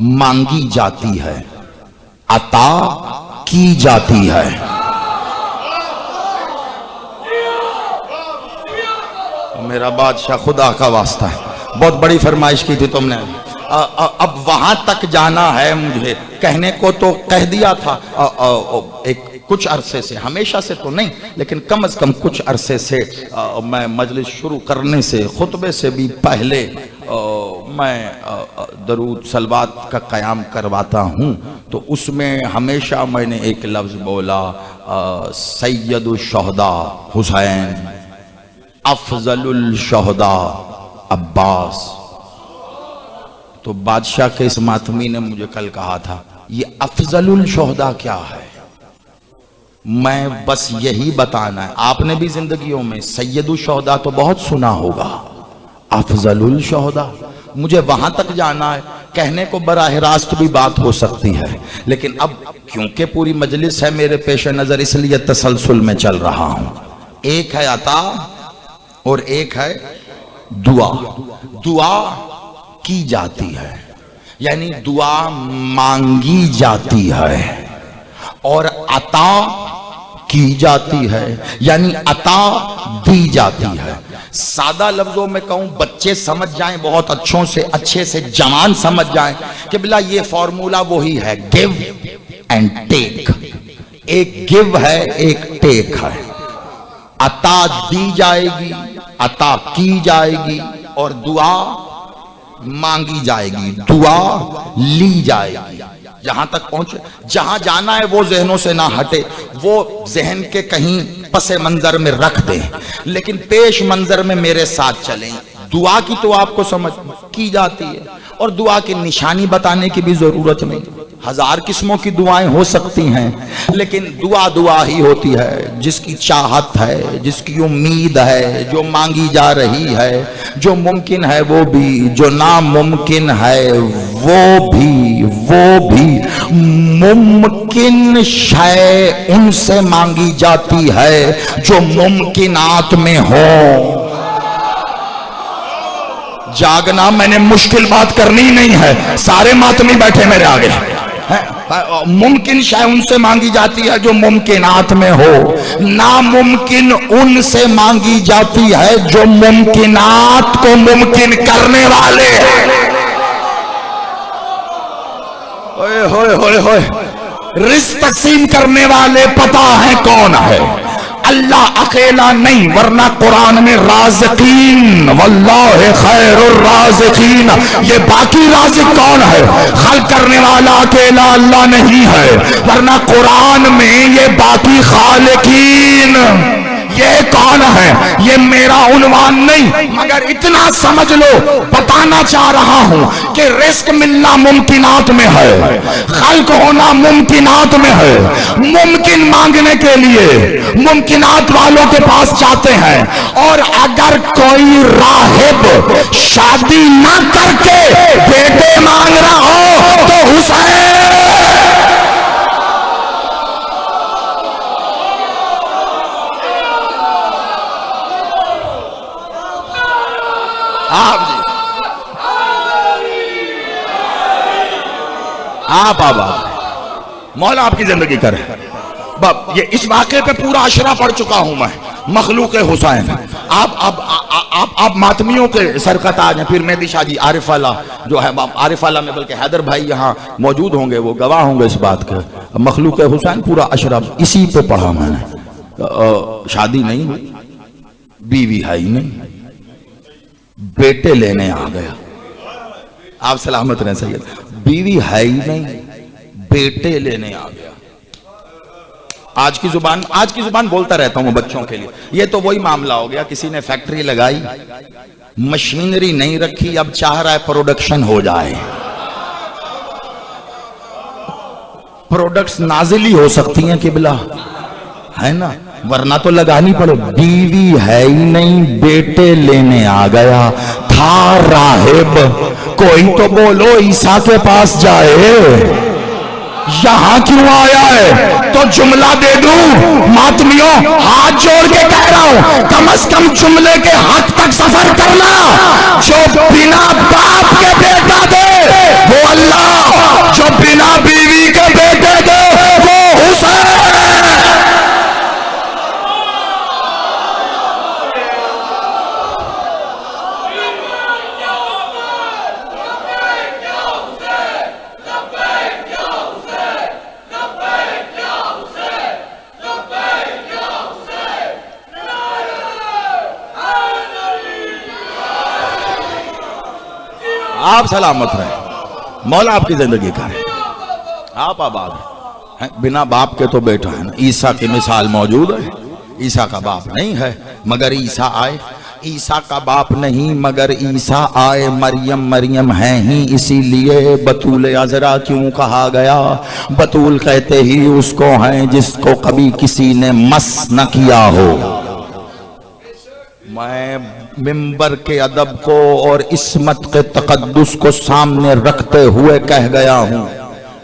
मांगी जाती है, अता की जाती है। मेरा बादशाह खुदा का वास्ता है, बहुत बड़ी फरमाइश की थी तुमने। अब वहां तक जाना है मुझे, कहने को तो कह दिया था एक कुछ अरसे से, हमेशा से तो नहीं लेकिन कम से कम कुछ अरसे से मैं मजलिस शुरू करने से, खुतबे से भी पहले मैं दरूद सलवात का क़याम करवाता हूँ। तो उसमें हमेशा मैंने एक लफ्ज़ बोला, सैयदुल शुहदा हुसैन, अफजलुल शुहदा अब्बास। तो बादशाह के इस मातमी ने मुझे कल कहा था, ये अफजलुल शुहदा क्या है? मैं बस यही बताना है, आपने भी जिंदगियों में सैयदुल शुहदा तो बहुत सुना होगा, अफजलुल शुहदा मुझे वहां तक जाना है। कहने को बराह रास्त भी बात हो सकती है, लेकिन अब क्योंकि पूरी मजलिस है मेरे पेश नजर, इसलिए तसलसल में चल रहा हूं। एक है अता और एक है दुआ। दुआ की जाती है, यानी दुआ मांगी जाती है, और अता की जाती है, यानी अता दी जाती है। सादा लफ्जों में कहूं, बच्चे समझ जाएं, बहुत अच्छे से जवान समझ जाएं कि बिला ये फॉर्मूला वही है, गिव एंड टेक। एक गिव है, एक टेक है। अता दी जाएगी, अता की जाएगी, और दुआ मांगी जाएगी, दुआ ली जाएगी। जहां तक पहुंचे, जहां जाना है वो जहनों से ना हटे, वो जहन के कहीं पसे मंजर में रख दे, लेकिन पेश मंजर में मेरे साथ चलें। दुआ की तो आपको समझ की जाती है, और दुआ की निशानी बताने की भी जरूरत नहीं। हजार किस्मों की दुआएं हो सकती हैं, लेकिन दुआ दुआ ही होती है। जिसकी चाहत है, जिसकी उम्मीद है, जो मांगी जा रही है, जो मुमकिन है वो भी, जो नामुमकिन है वो भी मुमकिन शय उनसे मांगी जाती है जो मुमकिनात में हो। जागना, मैंने मुश्किल बात करनी नहीं है, सारे मातमी बैठे मेरे आगे। मुमकिन शय उनसे मांगी जाती है जो मुमकिनात में हो, नामुमकिन उनसे मांगी जाती है जो मुमकिनात को मुमकिन करने वाले हैं। ओए होए होए होए, रिज़्क़ तक़सीम करने वाले पता है कौन है? अल्लाह अकेला नहीं, वरना कुरान में राज़िकीन, वल्लाहि खैरुर राज़िकीन, ये बाकी राज़िक कौन है? खल्क़ करने वाला अकेला अल्लाह नहीं है, वरना कुरान में ये बाकी खालिकीन, ये कौन है? ये मेरा उन्वान नहीं, मगर इतना समझ लो, बताना चाह रहा हूं कि रिज़्क़ मिलना मुमकिनात में है, खल्क़ होना मुमकिनात में है। मुमकिन मांगने के लिए मुमकिनात वालों के पास जाते हैं, और अगर कोई राहिब शादी ना करके बेटे मांग रहा हो तो हुसैन। आप मौला आपकी जिंदगी करे। ये इस वाक़े पे पूरा अशरा पढ़ चुका हूं मैं, मखलूक हुसैन। आप मातमियों के सरकत आ जाए, फिर मेहदी शाह जी, आरिफ वाला जो है, आरिफ वाला में बल्कि हैदर भाई यहाँ मौजूद होंगे, वो गवाह होंगे इस बात के। मखलूक हुसैन पूरा अशरा इसी पे पढ़ा मैंने। शादी नहीं हुई, बीवी है ही नहीं, बेटे लेने आ गया। आप सलामत रहे सैयद, बीवी है ही नहीं, बेटे लेने आ गया। आज की जुबान बोलता रहता हूं बच्चों के लिए। ये तो वही मामला हो गया, किसी ने फैक्ट्री लगाई, मशीनरी नहीं रखी, अब चाह रहा है प्रोडक्शन हो जाए। प्रोडक्ट्स नाजिली हो सकती हैं किबला, है ना, वरना तो लगानी पड़े। बीवी है ही नहीं, बेटे लेने आ गया। था राहिब, कोई तो बोलो ईसा के पास जाए, यहां क्यों आया है? तो जुमला दे दूं मातमियों, हाथ जोड़ के कह रहा हूं, कम से कम जुमले के हक तक सफर करना। जो बिना बाप के बेटा दे आप सलामत रहे, मौला आपकी जिंदगी का है, आप आबाद हैं। बिना बाप के तो बेटा है ना, ईसा की मिसाल मौजूद है। ईसा का बाप नहीं है मगर ईसा आए, ईसा का बाप नहीं मगर ईसा आए। मरियम मरियम है ही इसीलिए बतूल अजरा क्यों कहा गया। बतूल कहते ही उसको हैं जिसको कभी किसी ने मस न किया हो। मैं मिंबर के अदब को और इस्मत के तकद्दुस को सामने रखते हुए कह गया हूं,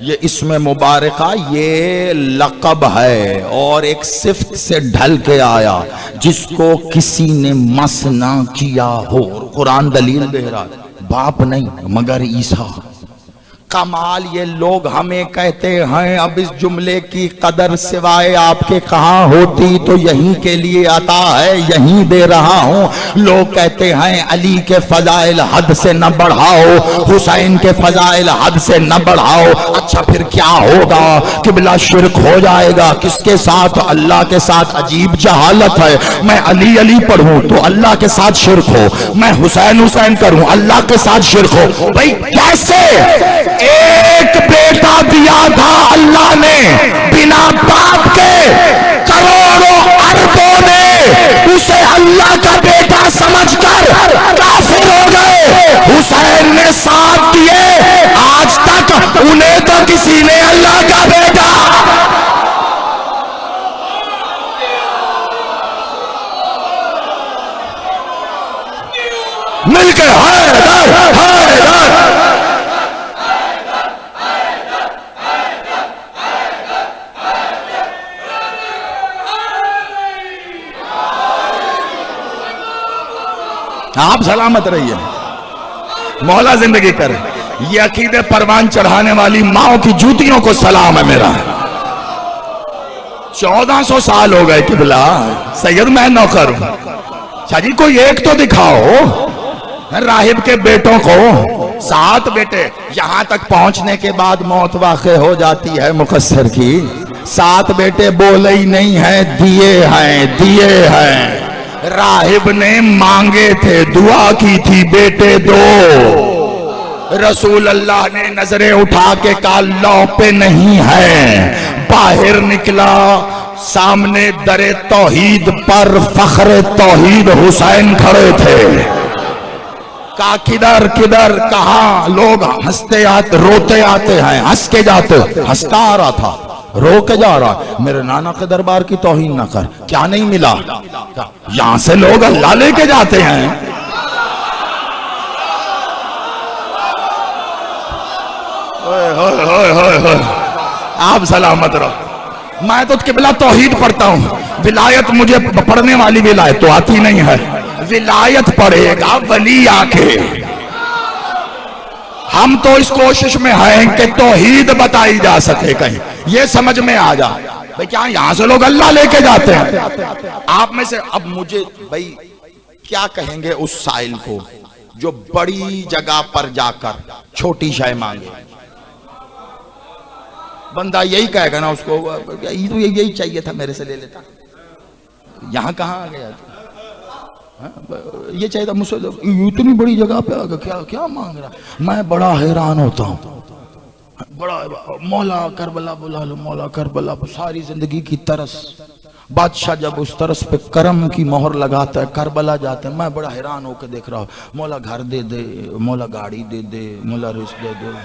ये इसमें मुबारका ये लक़ब है और एक सिफ्त से ढल के आया जिसको किसी ने मस ना किया हो। कुरान दलील दे रहा, बाप नहीं मगर ईसा। कमाल ये लोग हमें कहते हैं, अब इस जुमले की कदर सिवाय आपके कहाँ होती, तो यहीं के लिए आता है यहीं दे रहा हूँ। लोग कहते हैं अली के फजाइल हद से न बढ़ाओ, हुसैन के फजाइल हद से न बढ़ाओ। अच्छा फिर क्या होगा, किबला शिरक हो जाएगा। किसके साथ? अल्लाह के साथ। अजीब जहालत है। मैं अली अली पढ़ूं तो अल्लाह के साथ शिरक हो, मैं हुसैन हुसैन करूं अल्लाह के साथ शिरक हो। भाई कैसे? एक बेटा दिया था अल्लाह ने बिना बाप के, करोड़ों अरबों ने उसे अल्लाह का बेटा समझकर काफिर हो गए। हुसैन ने साथ दिए, आज तक उन्हें तो किसी ने अल्लाह का बेटा मिलकर आप सलामत रहिए, मौला जिंदगी करे। ये अकीदे परवान चढ़ाने वाली माओ की जूतियों को सलाम है मेरा। 1400 साल हो गए किबला, सैयद मैं नौकर हूं। शाजी कोई एक तो दिखाओ राहिब के बेटों को। 7 बेटे, यहां तक पहुंचने के बाद मौत वाक़े हो जाती है मुकस्सर की। 7 बेटे बोले ही नहीं है, दिए हैं दिए हैं। राहिब ने मांगे थे, दुआ की थी बेटे दो। रसूल अल्लाह ने नजरें उठा के कहा लौ पे नहीं है। बाहर निकला, सामने दरे तौहीद पर फख्रे तौहीद हुसैन खड़े थे। कहा किधर किधर, कहा लोग हंसते आते रोते आते हैं, हंस के जाते। हंसता आ रहा था, रो के जा रहा, मेरे नाना के दरबार की तौहीन न कर। क्या नहीं मिला? यहां से लोग अल्लाह लेके जाते हैं। ओए होए होए होए होए, आप सलामत रहो। मैं तो किबला तौहीद पढ़ता हूं, विलायत मुझे पढ़ने वाली विलायत तो आती नहीं है। विलायत पढ़ेगा वली आके। हम तो इस कोशिश में हैं कि तौहीद बताई जा सके, कहीं ये समझ में आ जा। भाई क्या यहां से लोग अल्लाह लेके जाते हैं? आप में से अब मुझे भाई क्या कहेंगे उस साइल को जो बड़ी जगह पर जाकर छोटी शय मांगे? बंदा यही कहेगा ना उसको, यही चाहिए था मेरे से ले लेता। यहां कहां आ गया? ये चाहिए था मुझसे, इतनी बड़ी जगह पे आ गया, क्या क्या मांग रहा? मैं बड़ा हैरान होता हूँ। बड़ा मौला करबला बुला लो, मौला करबला। सारी जिंदगी की तरस, बादशाह जब उस तरस पे करम की मोहर लगाता है, करबला जाता है। मैं बड़ा हैरान होकर देख रहा हूँ, मौला घर दे दे, मौला गाड़ी दे दे, मौला रिस्क दे दे।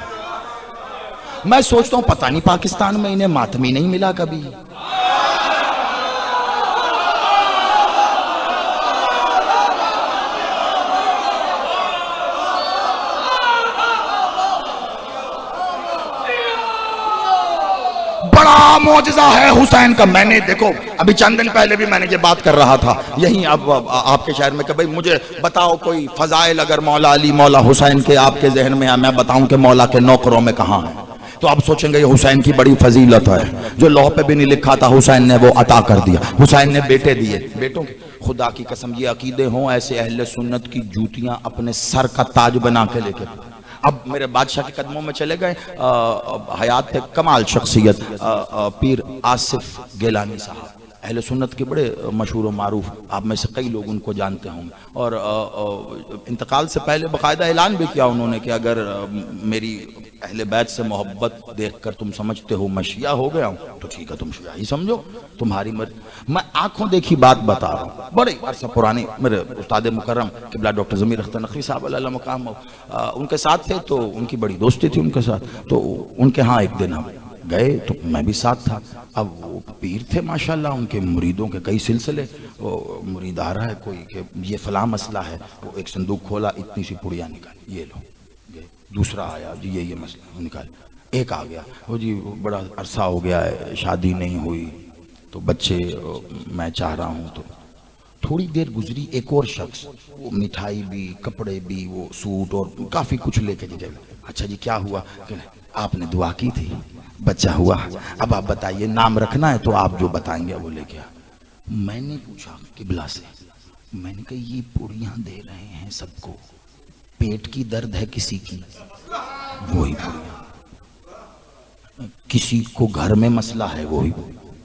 मैं सोचता हूँ पता नहीं पाकिस्तान में इन्हें मातमी नहीं मिला कभी। बड़ा मौजज़ा है हुसैन का। मैंने देखो अभी चंद दिन पहले भी मैंने ये बात कर रहा था यहीं अब आपके शहर में कि भाई मुझे बताओ कोई फजाइल अगर मौला अली मौला हुसैन के आपके जहन में है, मैं बताऊं कि मौला के नौकरों में कहाँ है। तो आप सोचेंगे ये हुसैन की बड़ी फजीलत है, जो लौह पे भी नहीं लिखा था हुसैन ने वो अता कर दिया। हुसैन ने बेटे दिए, बेटों के खुदा की कसम ये अकीदे हों ऐसे अहले सुन्नत की जूतियां अपने सर का ताज बना के लेके। अब मेरे बादशाह के कदमों में चले गए, हयात थे कमाल शख्सियत, पीर आसिफ गिलानी साहब। अहले सुन्नत के बड़े मशहूर और मारूफ, आप में से कई लोग उनको जानते होंगे। और इंतकाल से पहले बाकायदा ऐलान भी किया उन्होंने कि अगर मेरी अहले बैत से मोहब्बत देखकर तुम समझते हो मैं शिया हो गया हूँ तो ठीक है, तुम शिया ही समझो, तुम्हारी मर्जी। मैं आंखों देखी बात बता रहा हूँ, बड़े अरसा पुरानी, मेरे उस्ताद मुकर्रम किबला डॉक्टर ज़मीर अख्तर नकवी साहब अल्लाह मकाम उनके साथ थे, तो उनकी बड़ी दोस्ती थी उनके साथ। तो उनके यहाँ एक दिन हम गए तो मैं भी साथ था। अब वो पीर थे माशाल्लाह, उनके मुरीदों के कई सिलसिले। वो मुरीद आ रहा है कोई कि ये फलां मसला है, वो एक संदूक खोला, इतनी सी पुड़िया निकाली, ये लो। दूसरा आया जी ये मसला निकाल, एक आ गया वो जी बड़ा अरसा हो गया है शादी नहीं हुई तो बच्चे मैं चाह रहा हूँ। तो थोड़ी देर गुजरी, एक और शख्स, वो मिठाई भी, कपड़े भी, वो सूट और काफ़ी कुछ लेके जी गए। अच्छा जी क्या हुआ? आपने दुआ की थी, बच्चा हुआ, अब आप बताइए नाम रखना है तो आप जो बताएंगे वो लेके आ। मैंने पूछा किबला से, मैंने कहा ये पूड़ियाँ दे रहे हैं सबको, पेट की दर्द है किसी की वही पूड़ियाँ, किसी को घर में मसला है वही,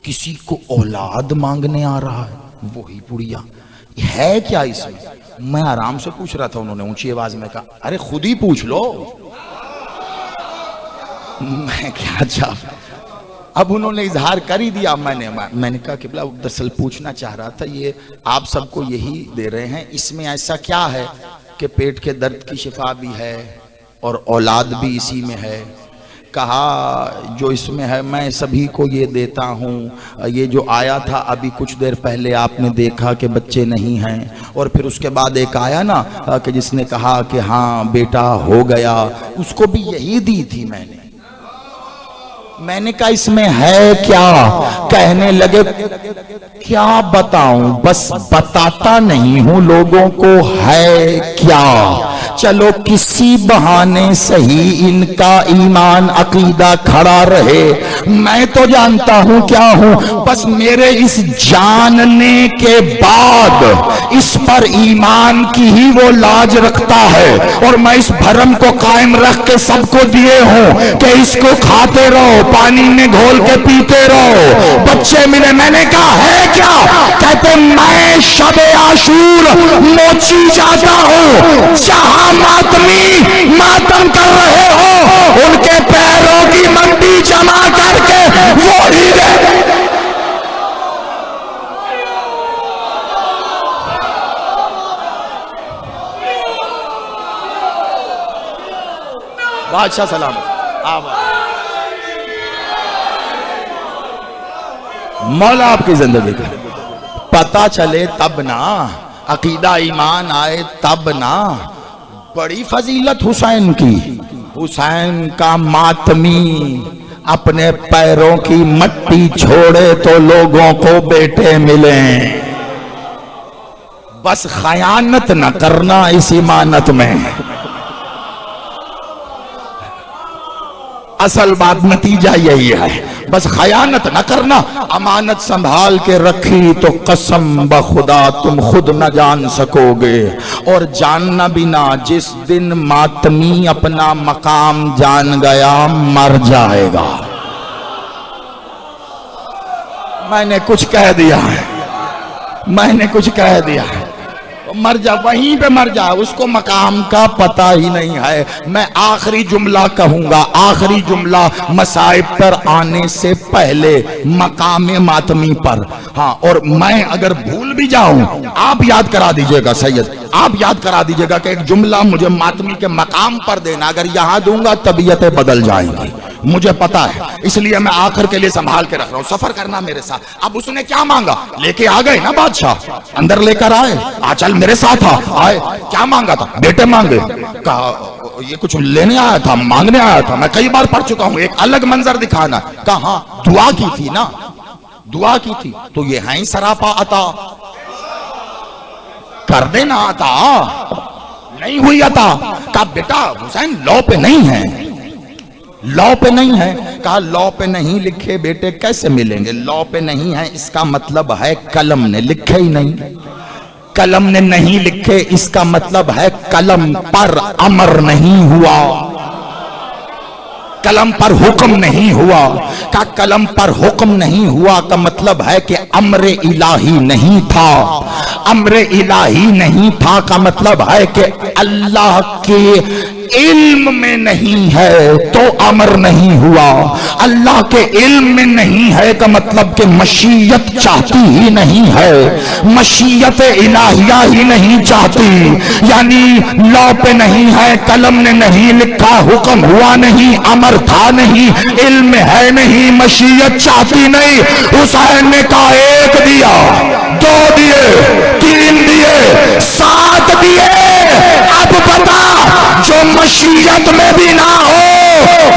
किसी को औलाद मांगने आ रहा है वही पूड़ियाँ, है क्या इसमें? मैं आराम से पूछ रहा था, उन्होंने ऊंची आवाज में कहा अरे खुद ही पूछ लो। मैं क्या चाह, अब उन्होंने इजहार कर ही दिया। मैंने कहा किबला दरअसल पूछना चाह रहा था, ये आप सबको यही दे रहे हैं, इसमें ऐसा क्या है कि पेट के दर्द की शिफा भी है और औलाद भी इसी में है? कहा जो इसमें है मैं सभी को ये देता हूँ। ये जो आया था अभी कुछ देर पहले आपने देखा कि बच्चे नहीं हैं, और फिर उसके बाद एक आया ना कि जिसने कहा कि हाँ बेटा हो गया, उसको भी यही दी थी मैंने कहा इसमें है क्या? कहने लगे क्या बताऊं, बस बताता नहीं हूं लोगों को है क्या। चलो किसी बहाने सही इनका ईमान अकीदा खड़ा रहे। मैं तो जानता हूं क्या हूं, बस मेरे इस जानने के बाद इस पर ईमान की ही वो लाज रखता है, और मैं इस भरम को कायम रख के सबको दिए हूं कि इसको खाते रहो, पानी में घोल के पीते रहो, बच्चे मिले। मैंने कहा है क्या? कहते मैं शबे आशूर मोची जाता हूं, जहां मातमी मातम कर रहे हो उनके पैरों की मंडी जमा करके वो हीरे। बादशाह सलाम मौला आपकी जिंदगी का पता चले तब ना, अकीदा ईमान आए तब ना। बड़ी फजीलत हुसैन की, हुसैन का मातमी अपने पैरों की मट्टी छोड़े तो लोगों को बेटे मिले। बस खयानत न करना इस इमानत में। असल बात नतीजा यही है, बस खयानत न करना। अमानत संभाल के रखी तो कसम बखुदा तुम खुद न जान सकोगे, और जानना भी ना। जिस दिन मातमी अपना मकाम जान गया मर जाएगा। मैंने कुछ कह दिया है, मैंने कुछ कह दिया है, मर जा, वहीं पे मर जा, उसको मकाम का पता ही नहीं है। मैं आखिरी जुमला कहूंगा, आखिरी जुमला मसाइब पर आने से पहले मकाम मातमी पर। हाँ, और मैं अगर भूल भी जाऊं आप याद करा दीजिएगा सैयद, आप याद करा दीजिएगा कि एक जुमला मुझे मातमी के मकाम पर देना। अगर यहां दूंगा तबीयतें बदल जाएंगी, मुझे पता है, इसलिए मैं आखिर के लिए संभाल के रख रहा हूं। सफर करना मेरे साथ। अब उसने क्या मांगा? लेके आ गए ना बादशाह, अंदर लेकर आए, आ चल मेरे साथ आए। क्या मांगा था? बेटे मांगे। कहा ये कुछ लेने आया था, मांगने आया था। मैं कई बार पढ़ चुका हूं, एक अलग मंजर दिखाना। कहा दुआ की थी ना, दुआ की थी तो ये है ही सरापा अता, कर देना अता। नहीं हुई अता। कहा बेटा हुसैन लॉ पे नहीं है, लॉ पे नहीं है। कहा लॉ पे नहीं लिखे बेटे कैसे मिलेंगे? लॉ पे नहीं है इसका मतलब है कलम ने लिखे ही नहीं। कलम ने नहीं लिखे इसका मतलब है कलम पर अमर नहीं हुआ। कलम पर हुक्म नहीं हुआ। का कलम पर हुक्म नहीं हुआ का मतलब है कि अम्र इलाही नहीं था। अम्र इलाही नहीं था का मतलब है कि अल्लाह के इल्म में नहीं है तो अमर नहीं हुआ। अल्लाह के इल्म में नहीं है का मतलब कि मशीयत चाहती ही नहीं है, मशीयत इलाहिया ही नहीं चाहती, यानी लौ पे नहीं है, कलम ने नहीं लिखा, हुक्म हुआ नहीं, अमर था नहीं, इल्म है नहीं, मशीयत चाहती नहीं। हुसैन ने कहा एक दिया, दो दिए, तीन दिए, सात दिए। अब बता जो मशीयत में भी ना हो